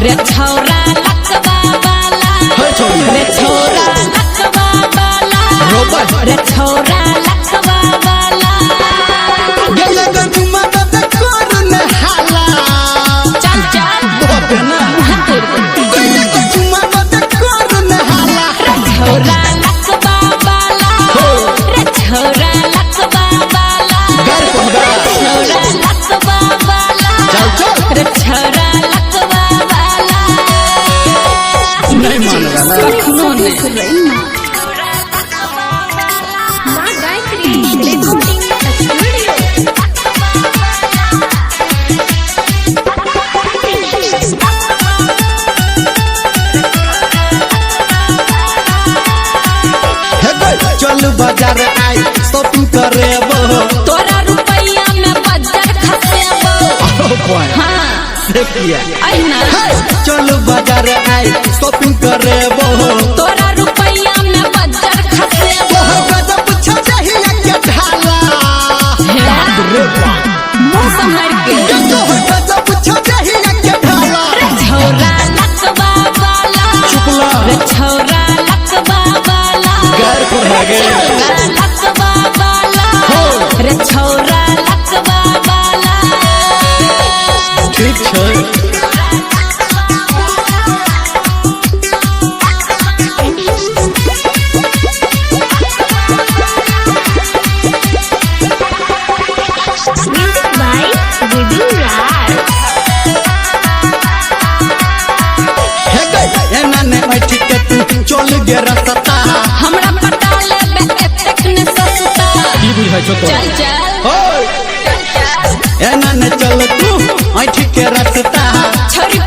रे छौरा लकवा वाला रे छौरा लकवा वाला रे छौरा लकवा वाला गेले गजुमा दे कोन हाला चल चल बोते ना गेले गजुमा दे कोन हाला रे छौरा लकवा वाला रे छौरा लकवा वाला घर को छौरा लकवा वाला चल चल रे छौरा लकवा वाला नहीं मानेगा ना कखनो नहीं माँ गायत्री रिकॉर्डिंग स्टूडियो। चल बाजार आई शॉपिंग करे तोरा रुपया में बाजार खसेबो हाँ से किया अहिना चल बाजार आई शॉपिंग करे तोरा रुपया में बाजार खसेबो गजब चाहिए के ढाला मुंह संभाल के गजब चाहिए के ढाला रे छौरा लकवा वाला चुपला रे छौरा लकवा वाला घर को भागे छौरा लकवा वाला रे छौरा लकवा वाला ठीक है म्यूजिक बाय गुड्डू राज। एनाने बैठी के तू चल गे रास्ता हमरा पटा लेबे एतेक ने सस्ता की बुझाइ छौ तो चल चल ओए एनाने चल तू बैठी के रास्ता छोरी